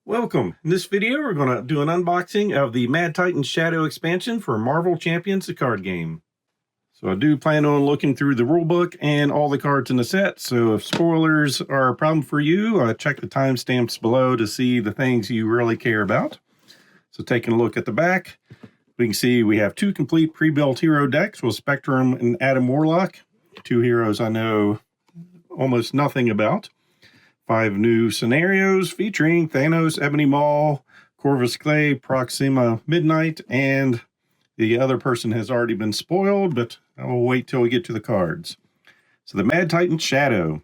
Welcome. In this video, we're going to do an unboxing of the Mad Titan Shadow expansion for Marvel Champions, the card game. So I do plan on looking through the rulebook and all the cards in the set. So if spoilers are a problem for you, check the timestamps below to see the things you really care about. So taking a look at the back, we can see we have two complete pre-built hero decks with Spectrum and Adam Warlock. Two heroes I know almost nothing about. 5 new scenarios featuring Thanos, Ebony Maw, Corvus Clay, Proxima Midnight, and the other person has already been spoiled, but I will wait till we get to the cards. So the Mad Titan Shadow.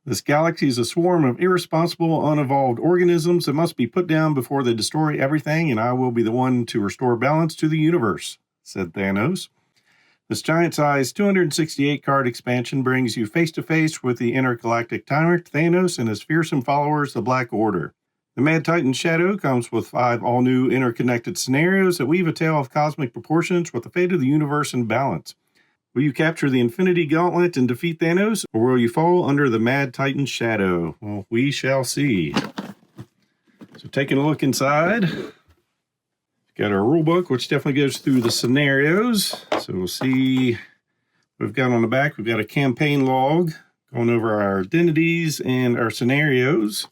This galaxy is a swarm of irresponsible, unevolved organisms that must be put down before they destroy everything, and I will be the one to restore balance to the universe, said Thanos. This giant-sized 268-card expansion brings you face-to-face with the intergalactic tyrant Thanos and his fearsome followers, the Black Order. The Mad Titan Shadow comes with 5 all-new interconnected scenarios that weave a tale of cosmic proportions with the fate of the universe in balance. Will you capture the Infinity Gauntlet and defeat Thanos, or will you fall under the Mad Titan Shadow? Well, we shall see. So taking a look inside, got our rule book, which definitely goes through the scenarios. So we'll see what we've got on the back. We've got a campaign log going over our identities and our scenarios.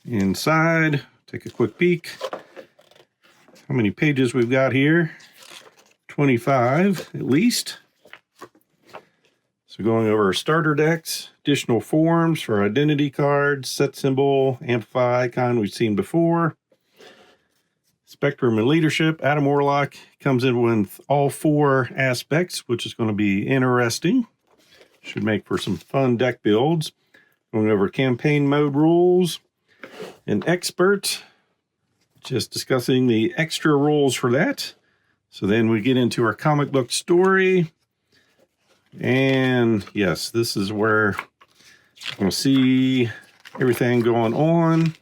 Inside, take a quick peek. How many pages we've got here? 25 at least. So going over our starter decks, additional forms for identity cards, set symbol, amplify icon we've seen before. Spectrum and Leadership. Adam Warlock comes in with all 4 aspects, which is going to be interesting. Should make for some fun deck builds. Going over campaign mode rules. An expert. Just discussing the extra rules for that. So then we get into our comic book story. And yes, this is where you're going to see everything going on.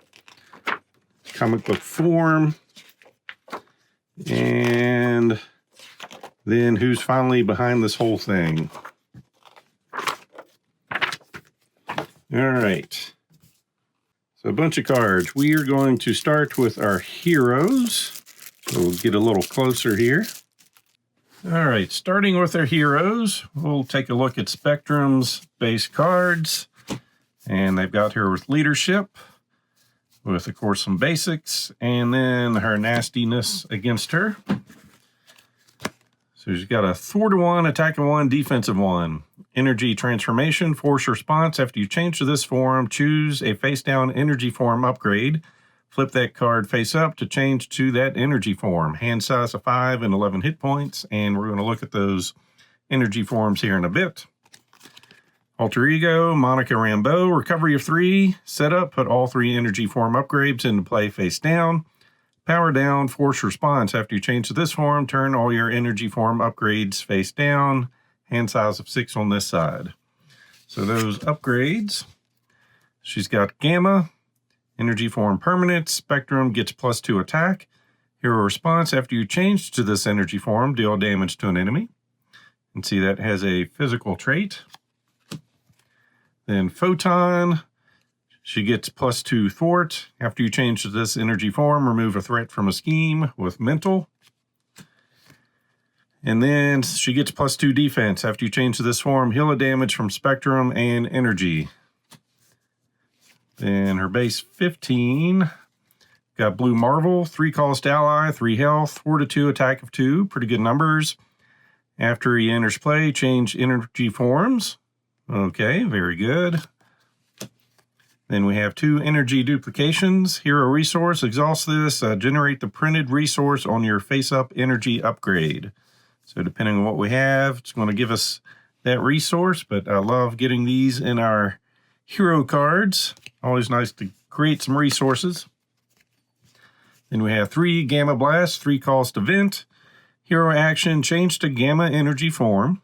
Comic book form. And then who's finally behind this whole thing. All right. So a bunch of cards. We are going to start with our heroes. So we'll get a little closer here. All right, starting with our heroes, we'll take a look at Spectrum's base cards. And they've got here with Leadership, with, of course, some basics, and then her nastiness against her. So she's got a thwart 1, attack 1, defensive 1. Energy transformation, force response. After you change to this form, choose a face-down energy form upgrade. Flip that card face up to change to that energy form. Hand size of 5 and 11 hit points, and we're going to look at those energy forms here in a bit. Alter Ego, Monica Rambeau, recovery of 3, setup, put all 3 energy form upgrades into play face down. Power down, force response. After you change to this form, turn all your energy form upgrades face down. Hand size of 6 on this side. So those upgrades, she's got Gamma, energy form permanent. Spectrum gets +2 attack. Hero response, after you change to this energy form, deal damage to an enemy. You can see that has a physical trait. Then Photon, she gets +2 thwart. After you change to this energy form, remove a threat from a scheme with mental. And then she gets +2 defense. After you change to this form, heal a damage from Spectrum and energy. Then her base 15, got Blue Marvel, 3 cost ally, 3 health, 4 to 2, attack of 2, pretty good numbers. After he enters play, change energy forms. Okay, very good. Then we have 2 energy duplications. Hero resource, exhaust this, generate the printed resource on your face-up energy upgrade. So depending on what we have, it's going to give us that resource, but I love getting these in our hero cards. Always nice to create some resources. Then we have 3 Gamma Blast, 3 cost event. Hero action, change to Gamma energy form.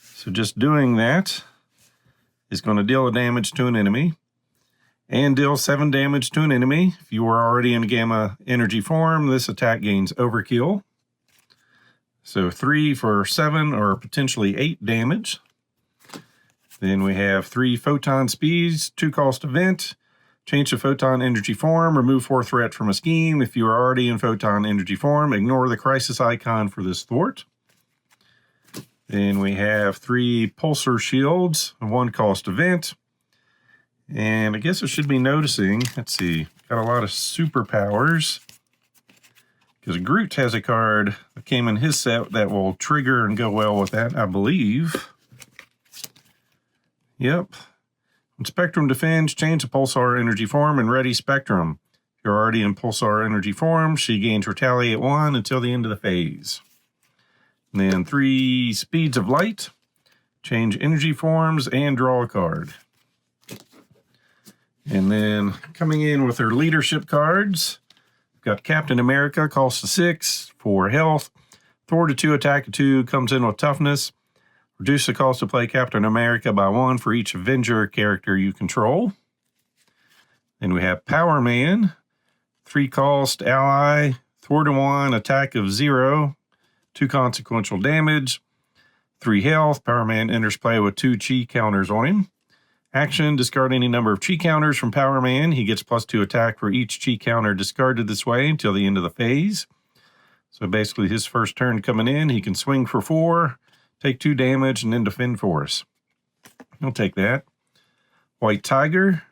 So just doing that is going to deal a damage to an enemy and deal 7 damage to an enemy. If you are already in Gamma energy form, this attack gains overkill. So 3 for 7 or potentially 8 damage. Then we have 3 Photon Speeds, 2 cost event. Change to photon energy form. Remove 4 threat from a scheme. If you are already in photon energy form, ignore the crisis icon for this thwart. Then we have 3 pulsar shields, a 1 cost event. And I guess I should be noticing, let's see, got a lot of superpowers. Because Groot has a card that came in his set that will trigger and go well with that, I believe. Yep. When Spectrum defends, change to Pulsar energy form and ready Spectrum. If you're already in Pulsar energy form, she gains Retaliate 1 until the end of the phase. And then 3 Speeds of Light. Change energy forms and draw a card. And then coming in with her leadership cards, we've got Captain America, cost of 6 for health. Thor to 2, attack to 2, comes in with toughness. Reduce the cost to play Captain America by 1 for each Avenger character you control. Then we have Power Man, 3 cost ally, Thor to 1, attack of 0, 2 consequential damage, 3 health. Power Man enters play with 2 chi counters on him. Action, discard any number of chi counters from Power Man. He gets +2 attack for each chi counter discarded this way until the end of the phase. So basically his first turn coming in, he can swing for 4, take 2 damage, and then defend for us. I'll take that. White Tiger,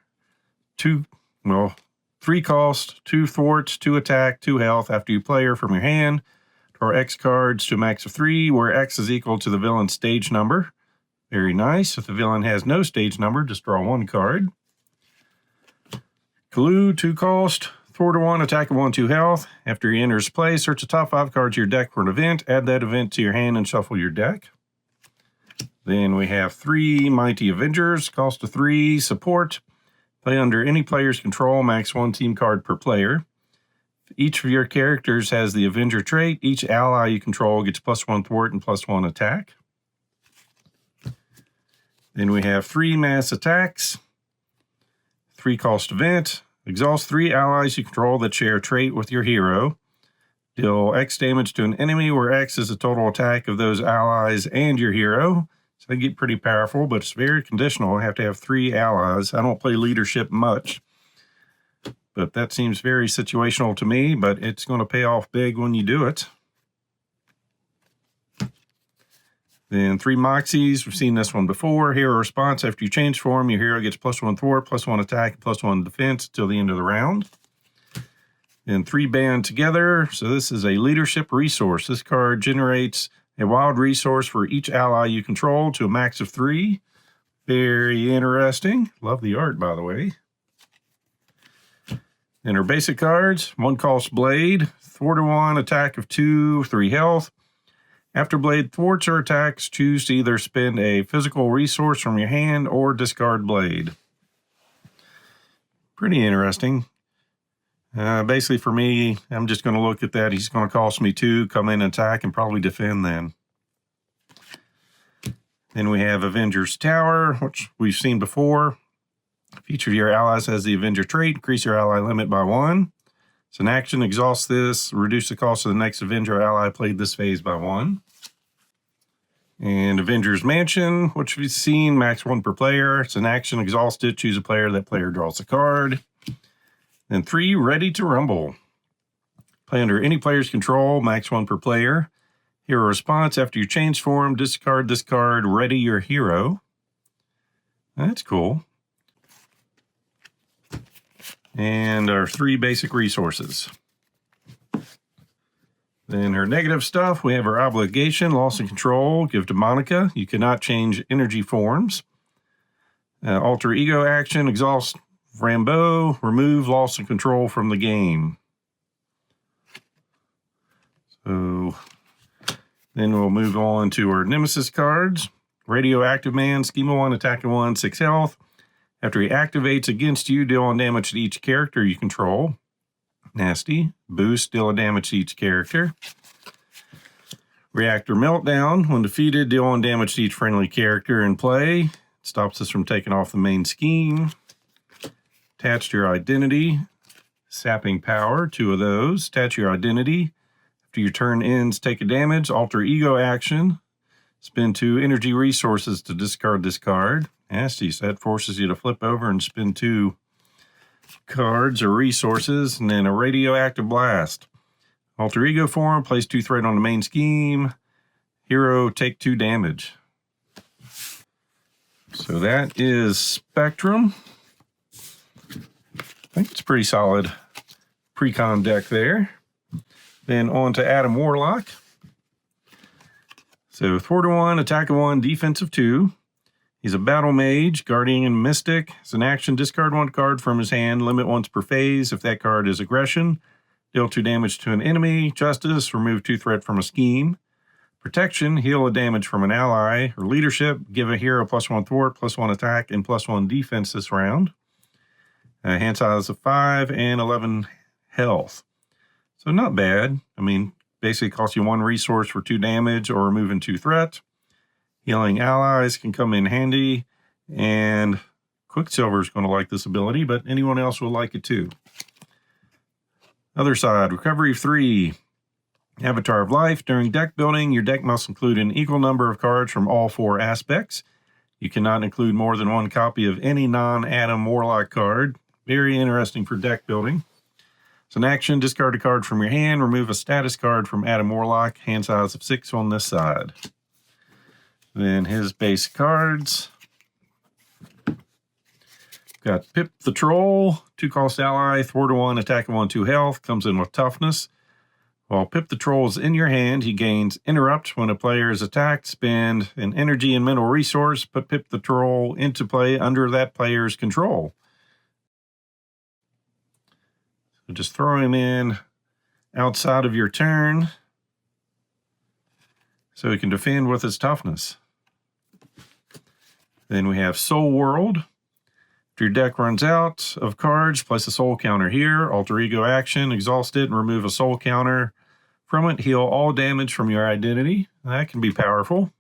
3 cost, 2 thwarts, 2 attack, 2 health. After you play her from your hand, draw X cards to a max of 3, where X is equal to the villain's stage number. Very nice. If the villain has no stage number, just draw 1 card. Glue, 2 cost, Thor to 1, attack of 1, 2 health. After he enters play, search the top 5 cards of your deck for an event. Add that event to your hand and shuffle your deck. Then we have 3 Mighty Avengers, cost of 3, support. Play under any player's control, max 1 team card per player. Each of your characters has the Avenger trait. Each ally you control gets +1 thwart and +1 attack. Then we have 3 mass attacks, 3 cost event. Exhaust 3 allies you control that share a trait with your hero. Deal X damage to an enemy, where X is the total attack of those allies and your hero. So they get pretty powerful, but it's very conditional. I have to have 3 allies. I don't play leadership much, but that seems very situational to me, but it's going to pay off big when you do it. Then 3 Moxies. We've seen this one before. Hero response. After you change form, your hero gets +1 thwart, +1 attack, +1 defense until the end of the round. Then 3 Band Together. So this is a leadership resource. This card generates a wild resource for each ally you control to a max of 3. Very interesting. Love the art, by the way. Then our basic cards. 1 cost Blade. Thor to 1, attack of 2, 3 health. After Blade thwarts or attacks, choose to either spend a physical resource from your hand or discard Blade. Pretty interesting. Basically for me, I'm just going to look at that. He's going to cost me 2, come in and attack, and probably defend then. Then we have Avengers Tower, which we've seen before. If each of your allies has the Avenger trait, increase your ally limit by 1. It's an action, exhaust this, reduce the cost of the next Avenger ally played this phase by 1. And Avengers Mansion, which we've seen, max 1 per player. It's an action, exhaust it, choose a player, that player draws a card. Then 3 Ready to Rumble. Play under any player's control, max 1 per player. Hero response, after you change form, discard this card, ready your hero. That's cool. And our 3 basic resources. Then her negative stuff, we have her obligation, loss of control, give to Monica. You cannot change energy forms. Alter ego action, exhaust Rambeau, remove loss of control from the game. So then we'll move on to our Nemesis cards. Radioactive Man, scheme of 1, attack of 1, 6 health. After he activates against you, deal 1 damage to each character you control. Nasty. Boost, deal 1 damage to each character. Reactor Meltdown. When defeated, deal 1 damage to each friendly character in play. It stops us from taking off the main scheme. Attach to your identity. Sapping Power, 2 of those. Attach your identity. After your turn ends, take a damage. Alter ego action. Spend 2 energy resources to discard this card. Nasty, so that forces you to flip over and spend 2 cards or resources, and then a radioactive blast. Alter ego form, place 2 threat on the main scheme. Hero, take 2 damage. So that is Spectrum. I think it's pretty solid pre-con deck there. Then on to Adam Warlock. So thwart 1, attack 1, defensive 2. He's a battle mage, guardian and mystic. As an action, discard 1 card from his hand, limit once per phase. If that card is aggression, deal 2 damage to an enemy. Justice, remove 2 threat from a scheme. Protection, heal a damage from an ally. Or leadership, give a hero +1 thwart, +1 attack, and +1 defense this round. Hand size of 5 and 11 health. So not bad. I mean, basically costs you 1 resource for 2 damage or removing 2 threat. Healing allies can come in handy, and Quicksilver is going to like this ability, but anyone else will like it too. Other side, recovery of 3. Avatar of Life. During deck building, your deck must include an equal number of cards from all 4 aspects. You cannot include more than 1 copy of any non-Adam Warlock card. Very interesting for deck building. As an action, discard a card from your hand, remove a status card from Adam Warlock, hand size of 6 on this side. Then his base cards. Got Pip the Troll, 2-cost ally, thwart 1, attack 1, 2 health, comes in with toughness. While Pip the Troll is in your hand, he gains interrupt when a player is attacked. Spend an energy and mental resource, put Pip the Troll into play under that player's control. So just throw him in outside of your turn so he can defend with his toughness. Then we have Soul World. If your deck runs out of cards, place a soul counter here. Alter ego action, exhaust it, and remove a soul counter from it. Heal all damage from your identity. That can be powerful.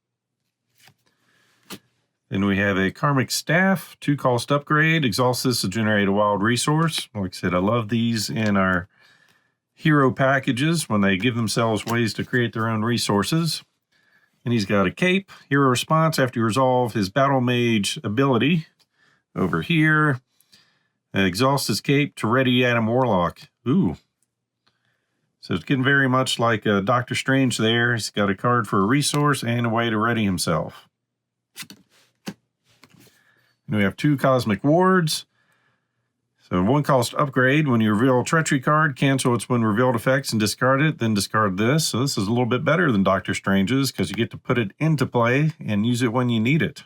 Then we have a Karmic Staff, 2-cost upgrade. Exhaust this to generate a wild resource. Like I said, I love these in our hero packages when they give themselves ways to create their own resources. And he's got a cape. Hero response after you resolve his battle mage ability. Over here, exhaust his cape to ready Adam Warlock. Ooh. So it's getting very much like Doctor Strange there. He's got a card for a resource and a way to ready himself. And we have 2 Cosmic Wards. So 1-cost upgrade. When you reveal a Treachery card, cancel its when revealed effects and discard it, then discard this. So this is a little bit better than Doctor Strange's because you get to put it into play and use it when you need it.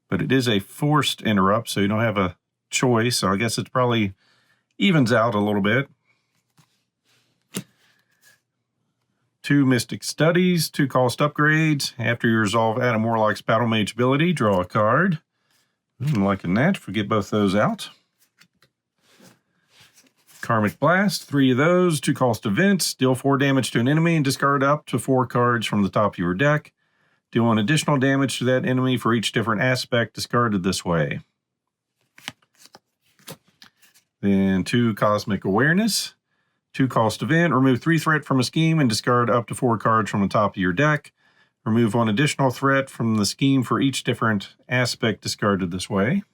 But it is a forced interrupt, so you don't have a choice. So I guess it probably evens out a little bit. 2 Mystic Studies, 2-cost upgrades. After you resolve Adam Warlock's Battle Mage ability, draw a card. I'm liking that. Forget both those out. Karmic Blast, 3 of those, 2-cost events. Deal 4 damage to an enemy and discard up to 4 cards from the top of your deck. Deal 1 additional damage to that enemy for each different aspect discarded this way. Then 2 Cosmic Awareness, 2-cost event. Remove 3 threat from a scheme and discard up to 4 cards from the top of your deck. Remove 1 additional threat from the scheme for each different aspect discarded this way.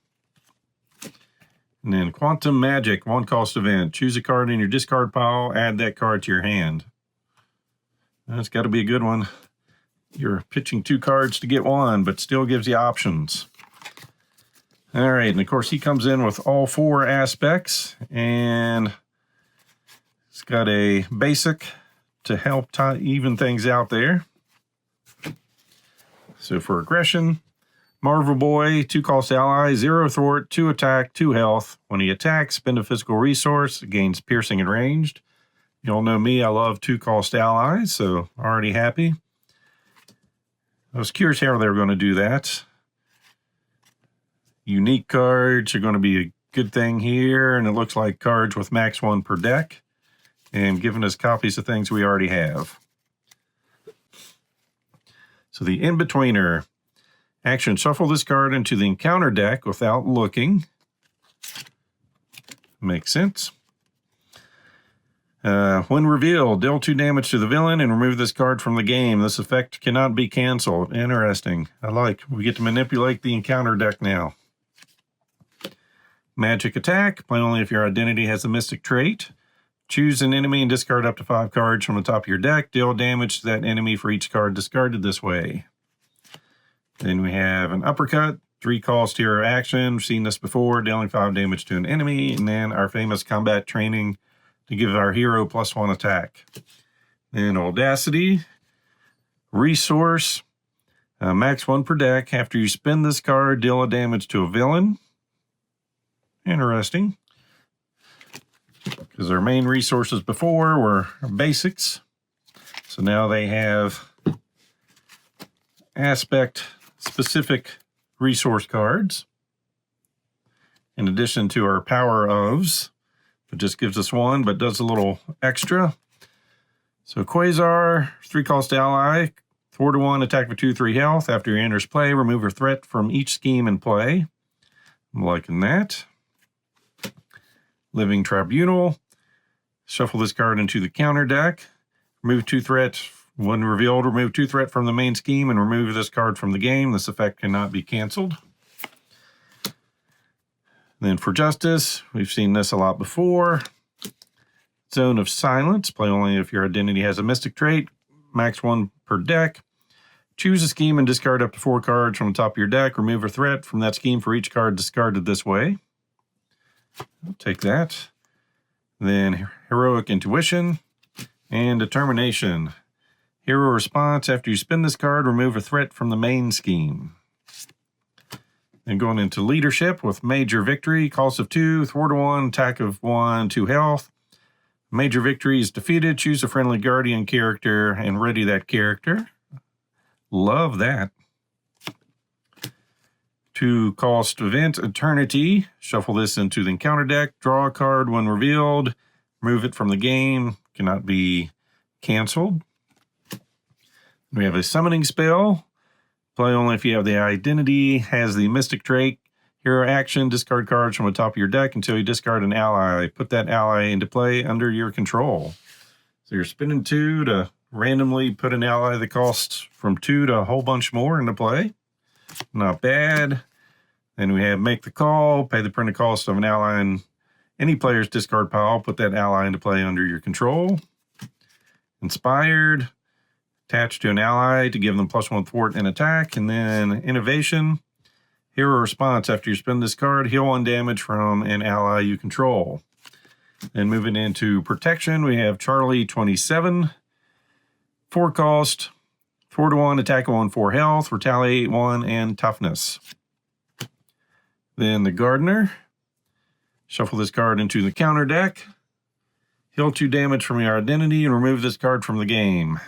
And then Quantum Magic, 1-cost event. Choose a card in your discard pile, add that card to your hand. That's got to be a good one. You're pitching 2 cards to get 1, but still gives you options. All right, and of course he comes in with all 4 aspects, and it's got a basic to help even things out there. So for aggression, Marvel Boy, 2-cost ally, 0 thwart, 2 attack, 2 health. When he attacks, spend a physical resource, gains piercing and ranged. You all know me, I love 2-cost allies, so already happy. I was curious how they were going to do that. Unique cards are going to be a good thing here, and it looks like cards with max 1 per deck, and giving us copies of things we already have. So the in-betweener. Action, shuffle this card into the encounter deck without looking. Makes sense. When revealed, deal 2 damage to the villain and remove this card from the game. This effect cannot be canceled. Interesting. I like. We get to manipulate the encounter deck now. Magic attack. Play only if your identity has a mystic trait. Choose an enemy and discard up to 5 cards from the top of your deck. Deal damage to that enemy for each card discarded this way. Then we have an uppercut. 3 cost hero action. We've seen this before, dealing 5 damage to an enemy. And then our famous combat training to give our hero +1 attack. Then audacity. Resource. Max 1 per deck. After you spend this card, deal a damage to a villain. Interesting. Because our main resources before were basics. So now they have aspect-specific resource cards. In addition to our power ofs. It just gives us 1, but does a little extra. So Quasar, 3 cost ally. 4/1, attack for 2/3 health. After he enters play, remove a threat from each scheme in play. I'm liking that. Living Tribunal. Shuffle this card into the counter deck. Remove 2 threats. When revealed, remove 2 threat from the main scheme and remove this card from the game. This effect cannot be canceled. Then for Justice, we've seen this a lot before. Zone of Silence. Play only if your identity has a mystic trait. Max 1 per deck. Choose a scheme and discard up to 4 cards from the top of your deck. Remove a threat from that scheme for each card discarded this way. I'll take that. Then Heroic Intuition and Determination. Hero response. After you spin this card, remove a threat from the main scheme. Then going into Leadership with Major Victory. Cost of 2, thwart of 1, attack of 1, 2 health. Major Victory is defeated. Choose a friendly Guardian character and ready that character. Love that. 2 cost event Eternity. Shuffle this into the encounter deck. Draw a card when revealed. Remove it from the game. Cannot be canceled. We have a summoning spell. Play only if you have the identity. Has the mystic trait. Hero action. Discard cards from the top of your deck until you discard an ally. Put that ally into play under your control. So you're spending 2 to randomly put an ally that costs from 2 to a whole bunch more into play. Not bad. Then we have Make the Call. Pay the printed cost of an ally in any player's discard pile. Put that ally into play under your control. Inspired. Attached to an ally to give them +1 thwart and attack. And then Innovation. Hero response. After you spend this card, heal 1 damage from an ally you control. Then moving into Protection, we have Charlie 27. 4 cost, 4/1, attack 1, 4 health, retaliate 1, and toughness. Then the Gardener. Shuffle this card into the counter deck. Heal 2 damage from your identity and remove this card from the game.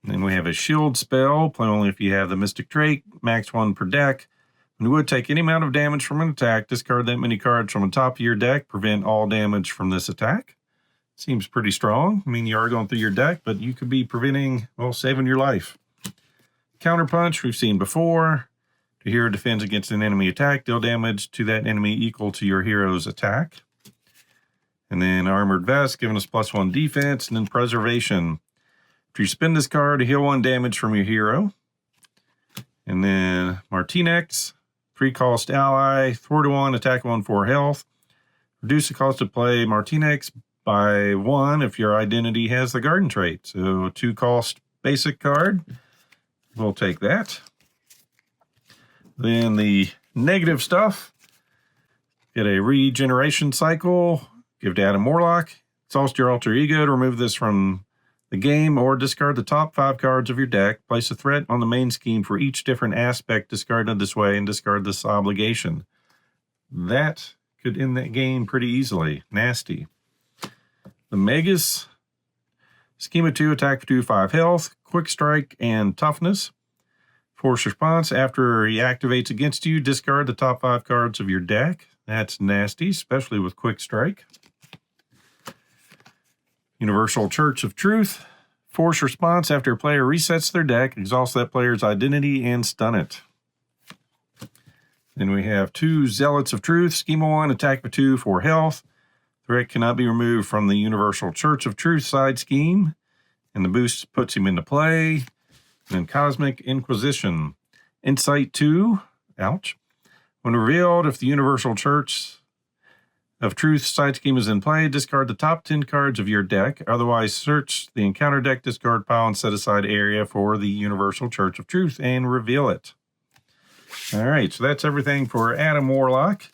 Then we have a shield spell. Play only if you have the mystic trait. Max 1 per deck. When you would take any amount of damage from an attack, discard that many cards from the top of your deck. Prevent all damage from this attack. Seems pretty strong. I mean, you are going through your deck, but you could be preventing, well, saving your life. Counterpunch, we've seen before. The hero defends against an enemy attack. Deal damage to that enemy equal to your hero's attack. And then Armored Vest, giving us +1 defense. And then Preservation. If you spend this card, heal 1 damage from your hero. And then Martinex, 3 cost ally, 4/1, attack 1, 4 health. Reduce the cost to play Martinex by 1 if your identity has the garden trait. So 2 cost basic card. We'll take that. Then the negative stuff. Get a regeneration cycle. Give to Adam Warlock. Exhaust your alter ego to remove this from the game or discard the top 5 cards of your deck. Place a threat on the main scheme for each different aspect discarded this way and discard this obligation. That could end that game pretty easily. Nasty. The Magus. Schema 2, attack for 2, 5 health, quick strike, and toughness. Force response. After he activates against you, discard the top 5 cards of your deck. That's nasty, especially with quick strike. Universal Church of Truth. Force response. After a player resets their deck, exhaust that player's identity and stun it. Then we have 2 Zealots of Truth. Schema 1, attack for 2, 4 health. Threat cannot be removed from the Universal Church of Truth side scheme. And the boost puts him into play. And then Cosmic Inquisition. Insight 2. Ouch. When revealed, if the Universal Church of Truth side scheme is in play, discard the top 10 cards of your deck. Otherwise, search the encounter deck discard pile and set aside area for the Universal Church of Truth and reveal it. All right, so that's everything for Adam Warlock.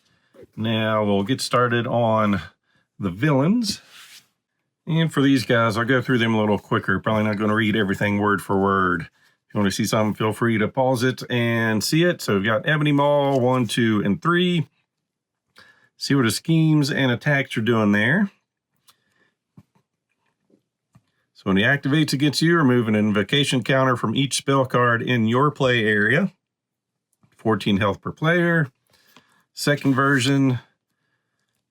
Now we'll get started on the villains. And for these guys, I'll go through them a little quicker. Probably not going to read everything word for word. If you want to see something, feel free to pause it and see it. So we've got Ebony Maw 1, 2, and 3. See what his schemes and attacks are doing there. So when he activates against you, remove an invocation counter from each spell card in your play area. 14 health per player. Second version,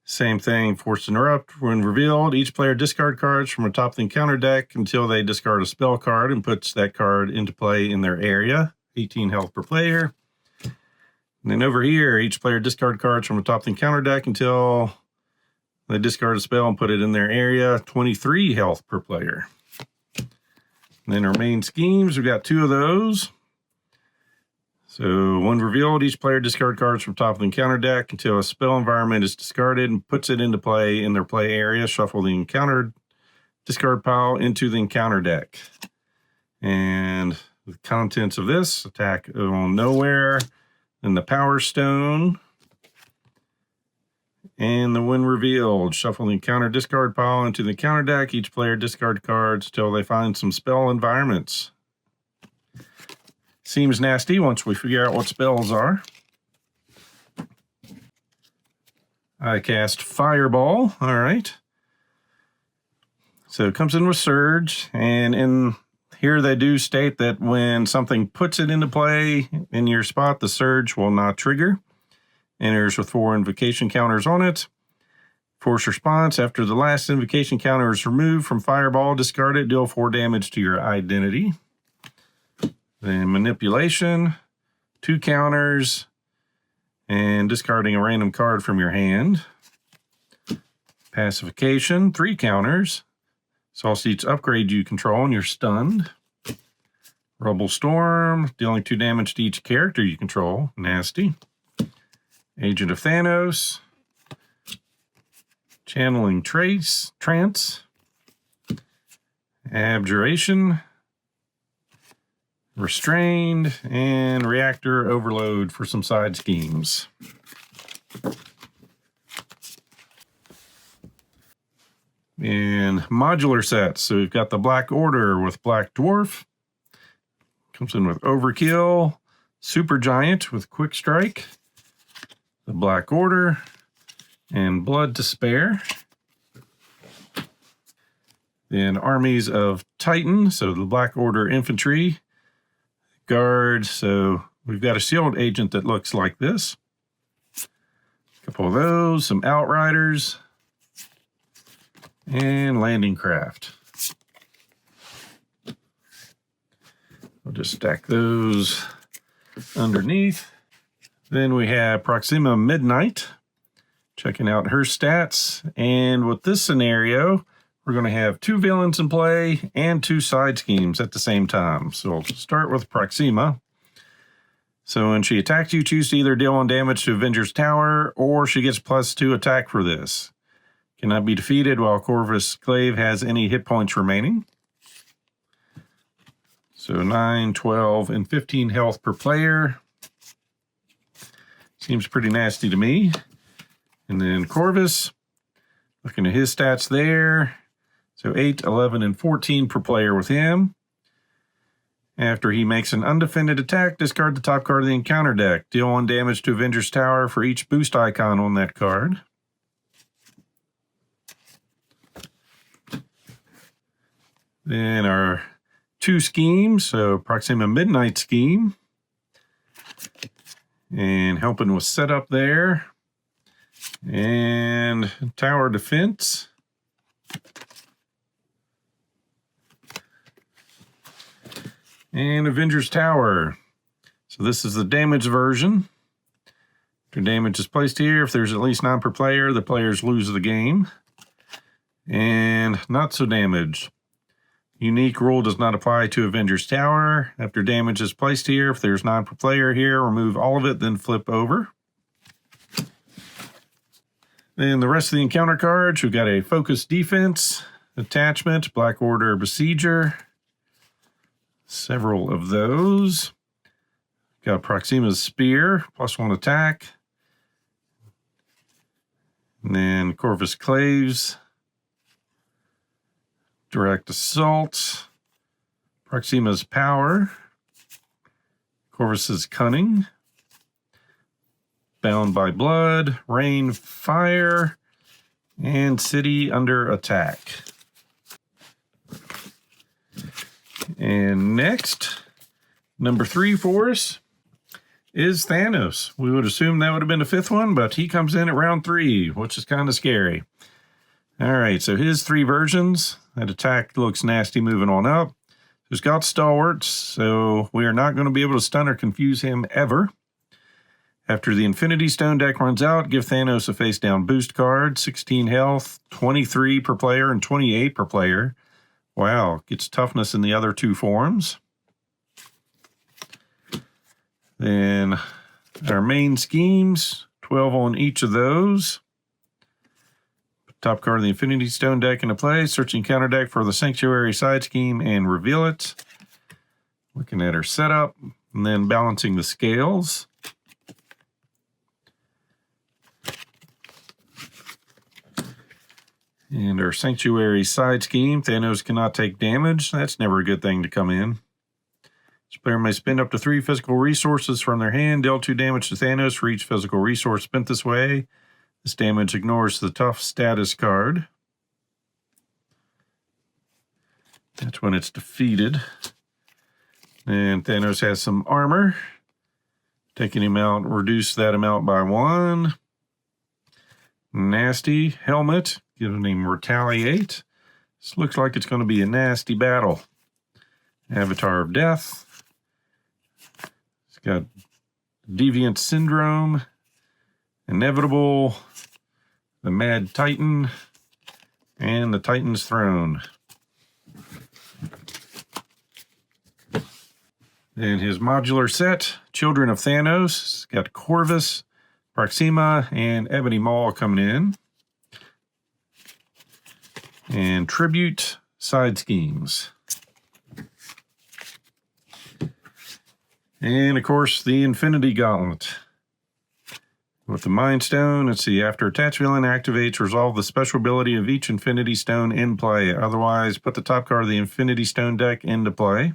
same thing, Forced Interrupt. When revealed, each player discard cards from the top of the encounter deck until they discard a spell card and puts that card into play in their area. 18 health per player. And then over here, each player discard cards from the top of the encounter deck until they discard a spell and put it in their area. 23 health per player. And then our main schemes, we've got 2 of those. So when revealed, each player discard cards from top of the encounter deck until a spell environment is discarded and puts it into play in their play area. Shuffle the encounter discard pile into the encounter deck. And the contents of this, attack on nowhere. And the Power Stone. And the when revealed, shuffle the encounter discard pile into the counter deck. Each player discard cards till they find some spell environments. Seems nasty once we figure out what spells are. I cast Fireball. All right. So it comes in with Surge, and in here they do state that when something puts it into play in your spot, the Surge will not trigger. Enters with 4 invocation counters on it. Force response, after the last invocation counter is removed from Fireball, discard it, deal 4 damage to your identity. Then Manipulation, 2 counters, and discarding a random card from your hand. Pacification, 3 counters. Sauce each upgrade you control and you're stunned. Rubble Storm, dealing 2 damage to each character you control. Nasty. Agent of Thanos. Channeling Trance. Abjuration. Restrained. And Reactor Overload for some side schemes. And modular sets. So we've got the Black Order with Black Dwarf. Comes in with Overkill. Super Giant with Quick Strike. The Black Order. And Blood to Spare. Then Armies of Titan. So the Black Order Infantry. Guard. So we've got a Shield Agent that looks like this. A couple of those. Some Outriders. And Landing Craft. We'll just stack those underneath. Then we have Proxima Midnight. Checking out her stats. And with this scenario, we're going to have 2 villains in play and 2 side schemes at the same time. So we'll start with Proxima. So when she attacks you, choose to either deal 1 damage to Avenger's Tower, or she gets +2 attack for this. Cannot be defeated while Corvus Glaive has any hit points remaining. So 9, 12, and 15 health per player. Seems pretty nasty to me. And then Corvus, looking at his stats there. So 8, 11, and 14 per player with him. After he makes an undefended attack, discard the top card of the encounter deck. Deal 1 damage to Avenger's Tower for each boost icon on that card. Then our 2 schemes, so Proxima Midnight scheme. And helping with setup there. And Tower Defense. And Avenger's Tower. So this is the damage version. After damage is placed here, if there's at least 9 per player, the players lose the game. And not so damaged. Unique rule does not apply to Avenger's Tower. After damage is placed here, if there's 9 per player here, remove all of it, then flip over. Then the rest of the encounter cards, we've got a Focus Defense, Attachment, Black Order Besieger, several of those. Got Proxima's Spear, +1 attack. And then Corvus Claves, Direct Assault, Proxima's Power, Corvus's Cunning, Bound by Blood, Rain, Fire, and City Under Attack. And next, number 3 for us is Thanos. We would assume that would have been the 5th one, but he comes in at round 3, which is kind of scary. All right, so his 3 versions. That attack looks nasty moving on up. He's got Stalwarts, so we are not going to be able to stun or confuse him ever. After the Infinity Stone deck runs out, give Thanos a face-down boost card, 16 health, 23 per player, and 28 per player. Wow, gets toughness in the other 2 forms. Then our main schemes, 12 on each of those. Top card of the Infinity Stone deck into play, searching counter deck for the Sanctuary side scheme and reveal it. Looking at our setup, and then balancing the scales. And our Sanctuary side scheme, Thanos cannot take damage. That's never a good thing to come in. Each player may spend up to 3 physical resources from their hand, deal 2 damage to Thanos for each physical resource spent this way. This damage ignores the tough status card. That's when it's defeated. And Thanos has some armor. Taking him out, reduce that amount by 1. Nasty helmet, giving him retaliate. This looks like it's going to be a nasty battle. Avatar of Death. It's got Deviant Syndrome, Inevitable, the Mad Titan, and the Titan's Throne. Then his modular set, Children of Thanos. It's got Corvus, Proxima, and Ebony Maw coming in. And Tribute side schemes. And, of course, the Infinity Gauntlet. With the Mind Stone, let's see, after attached villain activates, resolve the special ability of each Infinity Stone in play. Otherwise, put the top card of the Infinity Stone deck into play.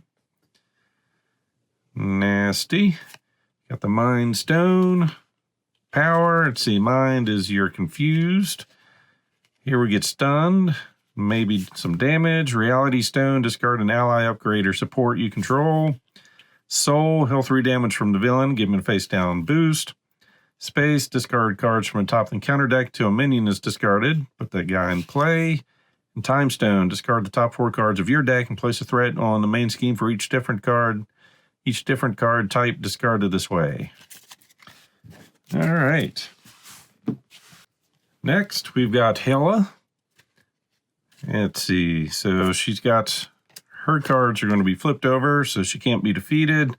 Nasty. Got the Mind Stone. Power, let's see, Mind is you're confused. Here we get stunned. Maybe some damage. Reality Stone, discard an ally, upgrade, or support you control. Soul, heal 3 damage from the villain, give him a face down boost. Space, discard cards from the top of the counter deck till a minion is discarded. Put that guy in play. And Time Stone, discard the top 4 cards of your deck and place a threat on the main scheme for each different card type discarded this way. All right. Next, we've got Hela. Let's see. So she's got her cards are going to be flipped over, so she can't be defeated.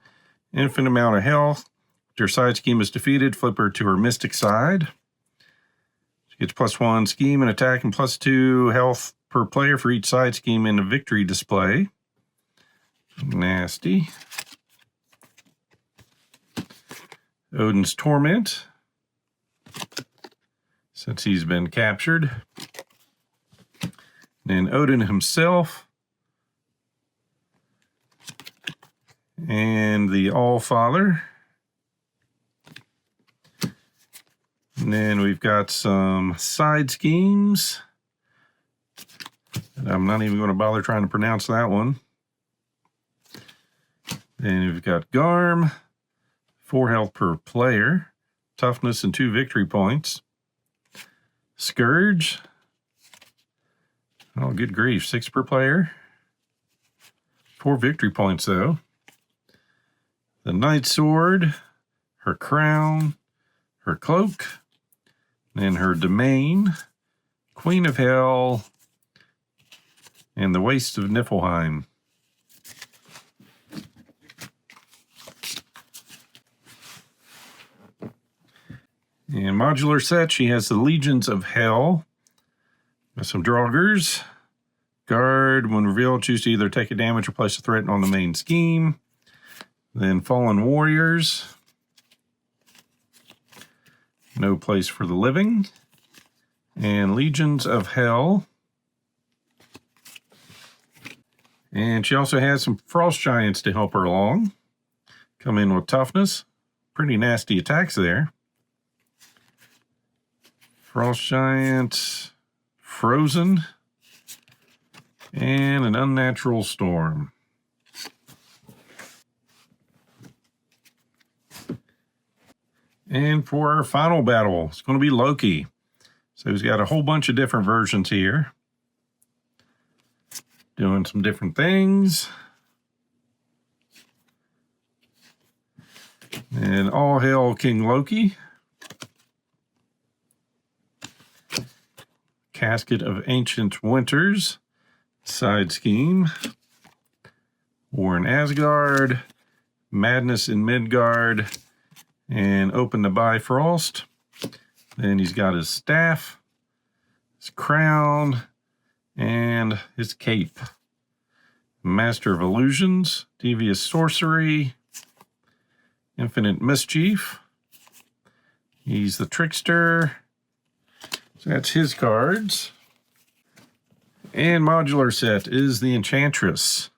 Infinite amount of health. If her side scheme is defeated, flip her to her mystic side. She gets +1 scheme and attack and +2 health per player for each side scheme in the victory display. Nasty. Odin's Torment, since he's been captured. And Odin himself. And the All-Father. And then we've got some side schemes. And I'm not even going to bother trying to pronounce that one. Then we've got Garm. 4 health per player, toughness and 2 victory points. Scourge. Oh, good grief, 6 per player. 4 victory points, though. The Night Sword, her crown, her cloak, and her domain, Queen of Hell, and the Wastes of Niflheim. And modular set, she has the Legions of Hell. Got some Draugrs. Guard, when revealed, choose to either take a damage or place a threat on the main scheme. Then Fallen Warriors. No Place for the Living. And Legions of Hell. And she also has some Frost Giants to help her along. Come in with toughness. Pretty nasty attacks there. Frost Giant, Frozen, and an Unnatural Storm. And for our final battle, it's going to be Loki. So he's got a whole bunch of different versions here. Doing some different things. And all hail King Loki. Casket of Ancient Winters. Side scheme. War in Asgard. Madness in Midgard. And Open the Bifrost. Then he's got his staff, his crown, and his cape. Master of Illusions, Devious Sorcery, Infinite Mischief. He's the Trickster. So that's his cards. And modular set is the Enchantress.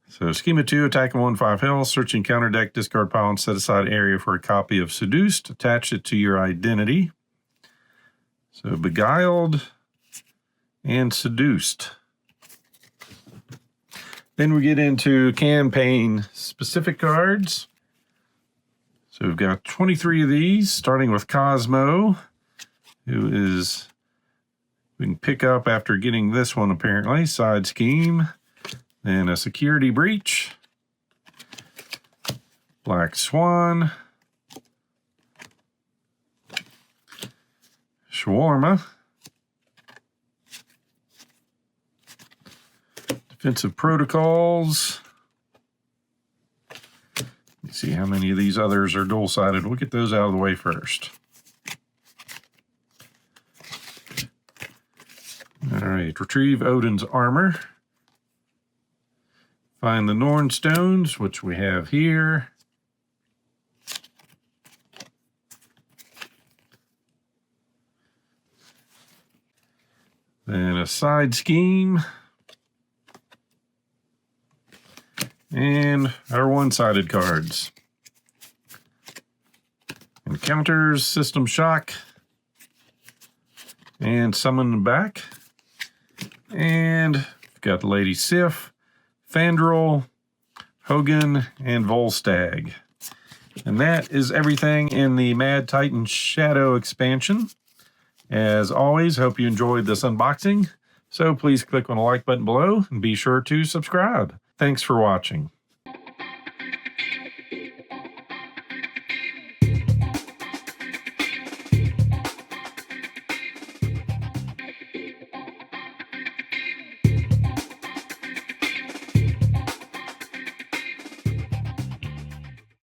So scheme of 2, attack and 1/5 health, search and counter deck, discard pile, and set aside area for a copy of Seduced. Attach it to your identity. So Beguiled and Seduced. Then we get into campaign specific cards. So we've got 23 of these, starting with Cosmo, who is, we can pick up after getting this one apparently, Side Scheme. Then a Security Breach, Black Swan, Shawarma, Defensive Protocols. Let's see how many of these others are dual-sided. We'll get those out of the way first. All right, retrieve Odin's armor. Find the Norn Stones, which we have here. Then a Side Scheme. And our one-sided cards. Encounters, System Shock. And Summon Back. And we've got Lady Sif, Fandral, Hogan, and Volstagg. And that is everything in the Mad Titan Shadow expansion. As always, hope you enjoyed this unboxing. So please click on the like button below and be sure to subscribe. Thanks for watching.